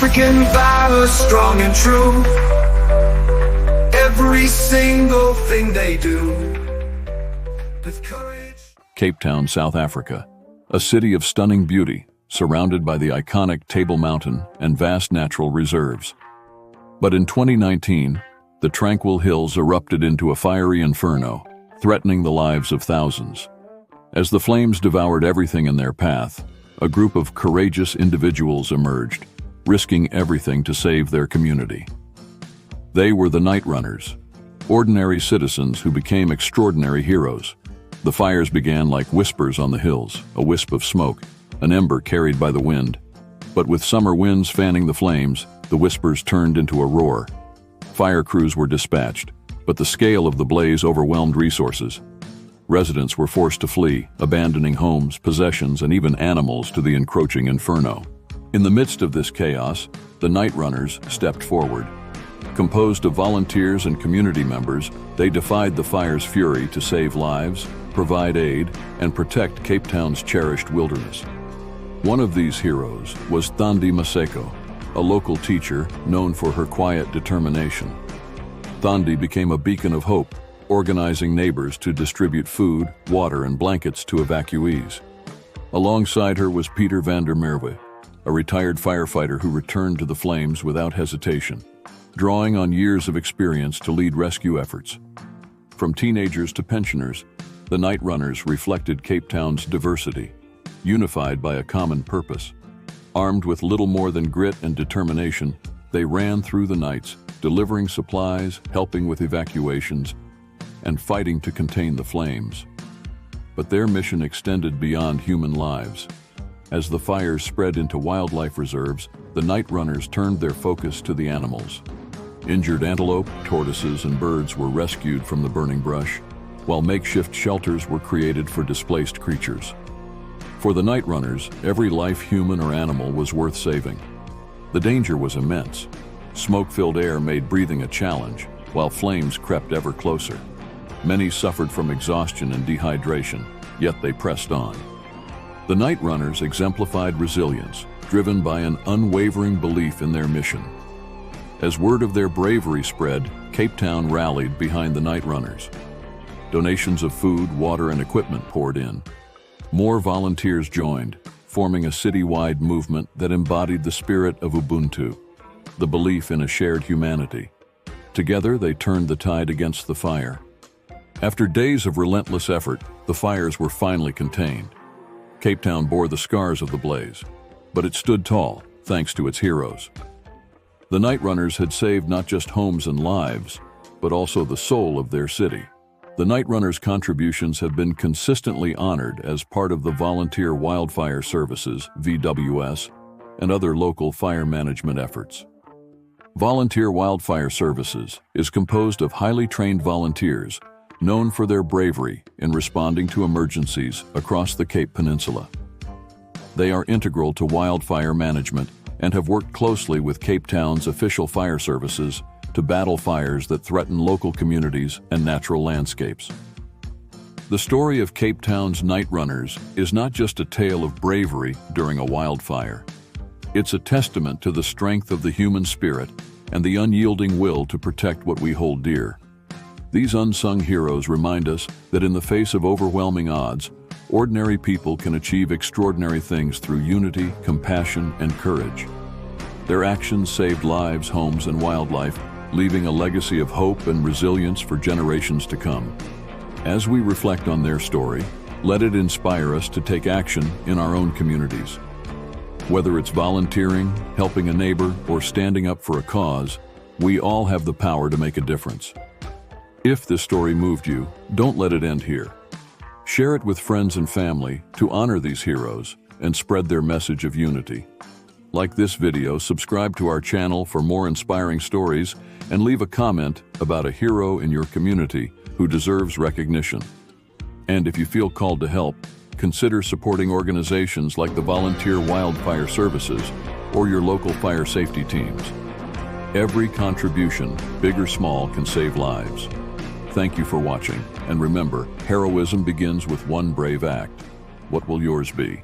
African valor, strong and true. Every single thing they do with courage. Capetown, South Africa, a city of stunning beauty, surrounded by the iconic Table Mountain and vast natural reserves. But in 2019, the tranquil hills erupted into a fiery inferno, threatening the lives of thousands. As the flames devoured everything in their path, a group of courageous individuals emerged, risking everything to save their community. They were the night runners, ordinary citizens who became extraordinary heroes. The fires began like whispers on the hills, a wisp of smoke, an ember carried by the wind. But with summer winds fanning the flames, the whispers turned into a roar. Fire crews were dispatched, but the scale of the blaze overwhelmed resources. Residents were forced to flee, abandoning homes, possessions, and even animals to the encroaching inferno. In the midst of this chaos, the night runners stepped forward. Composed of volunteers and community members, they defied the fire's fury to save lives, provide aid, and protect Capetown's cherished wilderness. One of these heroes was Thandi Maseko, a local teacher known for her quiet determination. Thandi became a beacon of hope, organizing neighbors to distribute food, water, and blankets to evacuees. Alongside her was Peter van der Merwe, a retired firefighter who returned to the flames without hesitation, drawing on years of experience to lead rescue efforts. From teenagers to pensioners, the night runners reflected Capetown's diversity, unified by a common purpose. Armed with little more than grit and determination, they ran through the nights, delivering supplies, helping with evacuations, and fighting to contain the flames. But their mission extended beyond human lives. As the fires spread into wildlife reserves, the night runners turned their focus to the animals. Injured antelope, tortoises, and birds were rescued from the burning brush, while makeshift shelters were created for displaced creatures. For the night runners, every life, human or animal, was worth saving. The danger was immense. Smoke-filled air made breathing a challenge, while flames crept ever closer. Many suffered from exhaustion and dehydration, yet they pressed on. The night runners exemplified resilience, driven by an unwavering belief in their mission. As word of their bravery spread, Capetown rallied behind the night runners. Donations of food, water, and equipment poured in. More volunteers joined, forming a citywide movement that embodied the spirit of Ubuntu, the belief in a shared humanity. Together, they turned the tide against the fire. After days of relentless effort, the fires were finally contained. Capetown bore the scars of the blaze, but it stood tall, thanks to its heroes. The night runners had saved not just homes and lives, but also the soul of their city. The night runners' contributions have been consistently honored as part of the Volunteer Wildfire Services, VWS, and other local fire management efforts. Volunteer Wildfire Services is composed of highly trained volunteers known for their bravery in responding to emergencies across the Cape Peninsula. They are integral to wildfire management and have worked closely with Capetown's official fire services to battle fires that threaten local communities and natural landscapes. The story of Capetown's night runners is not just a tale of bravery during a wildfire. It's a testament to the strength of the human spirit and the unyielding will to protect what we hold dear. These unsung heroes remind us that in the face of overwhelming odds, ordinary people can achieve extraordinary things through unity, compassion, and courage. Their actions saved lives, homes, and wildlife, leaving a legacy of hope and resilience for generations to come. As we reflect on their story, let it inspire us to take action in our own communities. Whether it's volunteering, helping a neighbor, or standing up for a cause, we all have the power to make a difference. If this story moved you, don't let it end here. Share it with friends and family to honor these heroes and spread their message of unity. Like this video, subscribe to our channel for more inspiring stories, and leave a comment about a hero in your community who deserves recognition. And if you feel called to help, consider supporting organizations like the Volunteer Wildfire Services or your local fire safety teams. Every contribution, big or small, can save lives. Thank you for watching, and remember, heroism begins with one brave act. What will yours be?